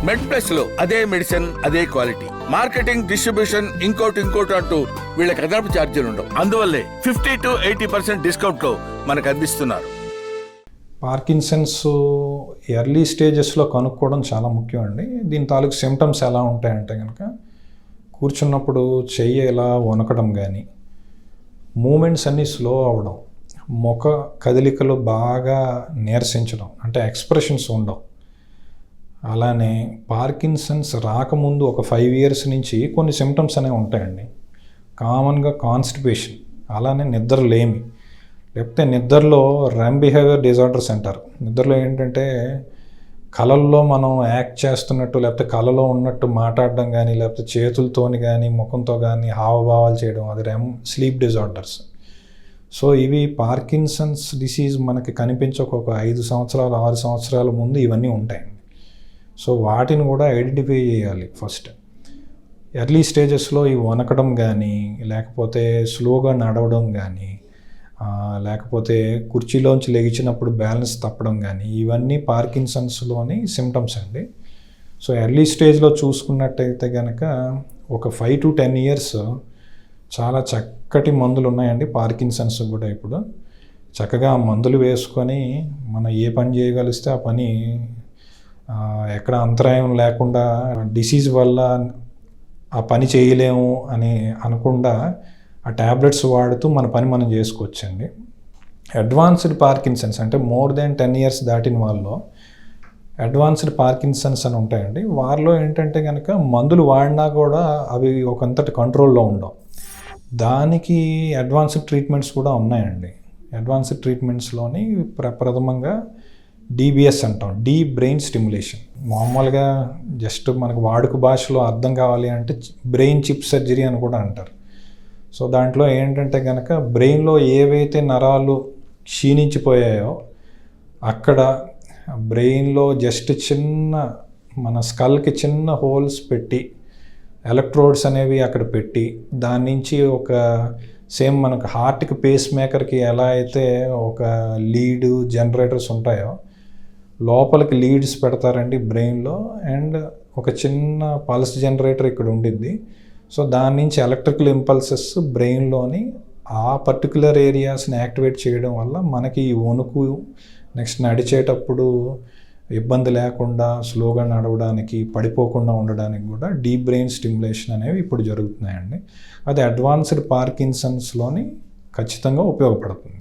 మెడ్ plus లో అదే medicine అదే క్వాలిటీ, మార్కెటింగ్, డిస్ట్రిబ్యూషన్, ఇంకోటి అంటూ వీళ్ళకి అదనపు ఛార్జీలు ఉండవు. అందువల్లే 50 to 80% డిస్కౌంట్ లో మనకు అందిస్తున్నారు. పార్కిన్సన్స్ ఎర్లీ స్టేజెస్లో కనుక్కోవడం చాలా ముఖ్యం అండి. దీని తాలూకు సిమ్టమ్స్ ఎలా ఉంటాయంటే కనుక కూర్చున్నప్పుడు చెయ్యి ఎలా వణకడం కానీ, మూమెంట్స్ అన్నీ స్లో అవ్వడం, ముఖ కదలికలు బాగా నీరసించడం, అంటే ఎక్స్ప్రెషన్స్ ఉండవు. అలానే పార్కిన్సన్స్ రాకముందు ఒక 5 years నుంచి కొన్ని సిమ్టమ్స్ అనేవి ఉంటాయండి. కామన్గా కాన్స్టిపేషన్, అలానే నిద్రలేమి, లేకపోతే నిద్రలో రెమ్ బిహేవియర్ డిజార్డర్స్ అంటారు. నిద్రలో ఏంటంటే కళల్లో మనం యాక్ట్ చేస్తున్నట్టు, లేకపోతే కళలో ఉన్నట్టు మాట్లాడడం కానీ, లేకపోతే చేతులతోని కానీ ముఖంతో కానీ హావభావాలు చేయడం, అది రెమ్ స్లీప్ డిజార్డర్స్. సో ఇవి పార్కిన్సన్స్ డిసీజ్ మనకి కనిపించక ఒక 5 సంవత్సరాలు 6 సంవత్సరాల ముందు ఇవన్నీ ఉంటాయండి. సో వాటిని కూడా ఐడెంటిఫై చేయాలి ఫస్ట్. ఎర్లీ స్టేజెస్లో ఈ వణకడం కానీ, లేకపోతే స్లోగా నడవడం కానీ, లేకపోతే కుర్చీలోంచి లెగిచినప్పుడు బ్యాలెన్స్ తప్పడం కానీ, ఇవన్నీ పార్కిన్సన్స్లోని సిమ్టమ్స్ అండి. సో ఎర్లీ స్టేజ్లో చూసుకున్నట్టయితే కనుక ఒక 5 to 10 years చాలా చక్కటి మందులు ఉన్నాయండి పార్కిన్సన్స్ కూడా. ఇప్పుడు చక్కగా మందులు వేసుకొని మనం ఏ పని చేయగలిస్తే ఆ పని ఎక్కడ అంతరాయం లేకుండా, డిసీజ్ వల్ల ఆ పని చేయలేము అని అనకుండా ఆ ట్యాబ్లెట్స్ వాడుతూ మన పని మనం చేసుకోవచ్చండి. అడ్వాన్స్డ్ పార్కిన్సన్స్ అంటే మోర్ దెన్ 10 years దాటిన వాళ్ళు అడ్వాన్స్డ్ పార్కిన్సన్స్ అని ఉంటాయండి. వారిలో ఏంటంటే కనుక మందులు వాడినా కూడా అవి ఒకంతటి కంట్రోల్లో ఉండవు. దానికి అడ్వాన్స్డ్ ట్రీట్మెంట్స్ కూడా ఉన్నాయండి. అడ్వాన్స్డ్ ట్రీట్మెంట్స్లోని ప్రథమంగా DBS అంటాం, డీప్ బ్రెయిన్ స్టిమ్యులేషన్. మామూలుగా జస్ట్ మనకు వాడుక భాషలో అర్థం కావాలి అంటే బ్రెయిన్ చిప్ సర్జరీ అని కూడా అంటారు. సో దాంట్లో ఏంటంటే కనుక బ్రెయిన్లో ఏవైతే నరాలు క్షీణించిపోయాయో అక్కడ బ్రెయిన్లో జస్ట్ చిన్న మన స్కల్కి చిన్న హోల్స్ పెట్టి, ఎలక్ట్రోడ్స్ అనేవి అక్కడ పెట్టి, దాని నుంచి ఒక సేమ్ మనకు హార్ట్కి పేస్ మేకర్కి ఎలా అయితే ఒక లీడ్ జనరేటర్స్ ఉంటాయో లోపలికి లీడ్స్ పెడతారండి బ్రెయిన్లో, అండ్ ఒక చిన్న పల్స్ జనరేటర్ ఇక్కడ ఉండిద్ది. సో దాని నుంచి ఎలక్ట్రికల్ ఇంపల్సెస్ బ్రెయిన్లోని ఆ పర్టికులర్ ఏరియాస్ని యాక్టివేట్ చేయడం వల్ల మనకి ఈ వణుకు, నెక్స్ట్ నడిచేటప్పుడు ఇబ్బంది లేకుండా స్లోగా నడవడానికి, పడిపోకుండా ఉండడానికి కూడా డీప్ బ్రెయిన్ స్టిమ్యులేషన్ అనేవి ఇప్పుడు జరుగుతున్నాయండి. అది అడ్వాన్స్డ్ పార్కిన్సన్స్లోని ఖచ్చితంగా ఉపయోగపడుతుంది.